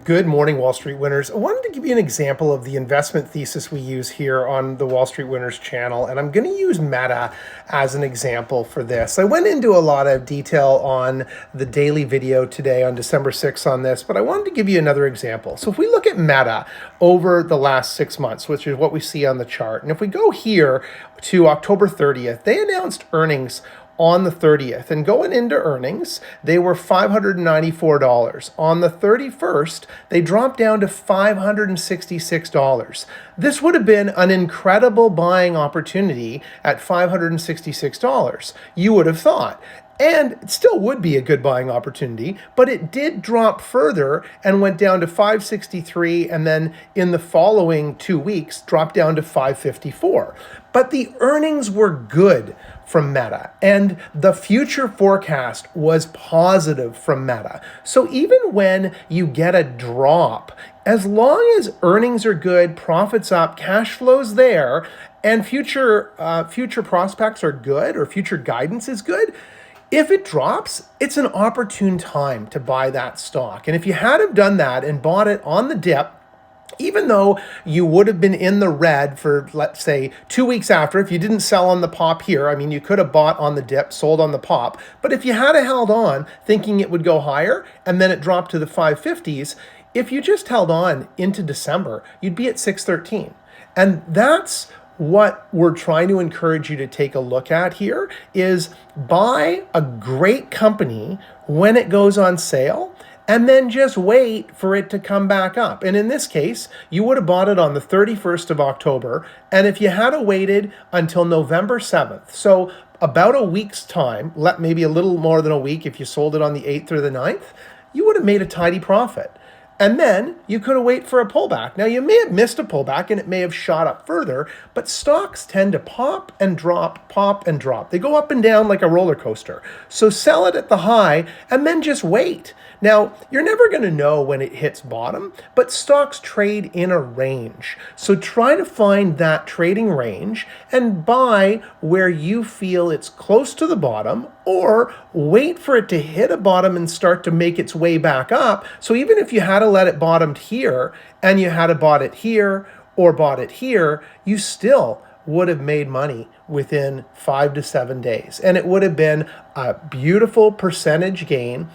Good morning, Wall Street winners. I wanted to give you an example of the investment thesis we use here on the Wall Street Winners channel, and I'm going to use Meta as an example for this. I went into a lot of detail on the daily video today on December 6th on this, but I wanted to give you another example. So if we look at Meta over the last 6 months, which is what we see on the chart, and if we go here to October 30th, they announced earnings on the 30th, and going into earnings, they were $594. On the 31st, they dropped down to $566. This would have been an incredible buying opportunity at $566, you would have thought. And it still would be a good buying opportunity, but it did drop further and went down to 563, and then in the following 2 weeks dropped down to 554. But the earnings were good from Meta, and the future forecast was positive from Meta. So even when you get a drop, as long as earnings are good, profits up, cash flows there, and future prospects are good, or future guidance is good, if it drops, it's an opportune time to buy that stock. And if you had have done that and bought it on the dip, even though you would have been in the red for, let's say, 2 weeks after, if you didn't sell on the pop here, I mean, you could have bought on the dip, sold on the pop, but if you had held on thinking it would go higher and then it dropped to the 550s, if you just held on into December, you'd be at 613. And that's what we're trying to encourage you to take a look at here is buy a great company when it goes on sale and then just wait for it to come back up. And in this case, you would have bought it on the 31st of October. And if you had waited until November 7th, so about a week's time, maybe a little more than a week if you sold it on the 8th or the 9th, you would have made a tidy profit. And then you could have waited for a pullback. Now, you may have missed a pullback and it may have shot up further, but stocks tend to pop and drop, pop and drop. They go up and down like a roller coaster. So sell it at the high and then just wait. Now, you're never going to know when it hits bottom, but stocks trade in a range. So try to find that trading range and buy where you feel it's close to the bottom, or wait for it to hit a bottom and start to make its way back up. So even if you had to let it bottomed here and you had to bought it here or bought it here, you still would have made money within 5 to 7 days. And it would have been a beautiful percentage gain.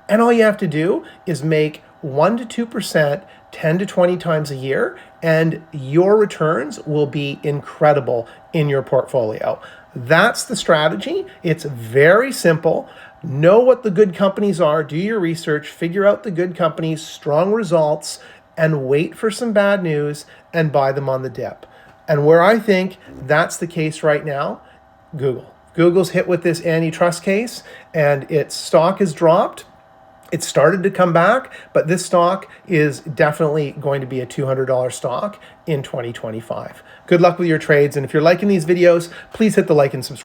And all you have to do is make 1 to 2%, 10 to 20 times a year, and your returns will be incredible in your portfolio. That's the strategy. It's very simple. Know what the good companies are, do your research, figure out the good companies, strong results, and wait for some bad news and buy them on the dip. And where I think that's the case right now, Google. Google's hit with this antitrust case, and its stock has dropped. It started to come back, but this stock is definitely going to be a $200 stock in 2025. Good luck with your trades, and if you're liking these videos, please hit the like and subscribe.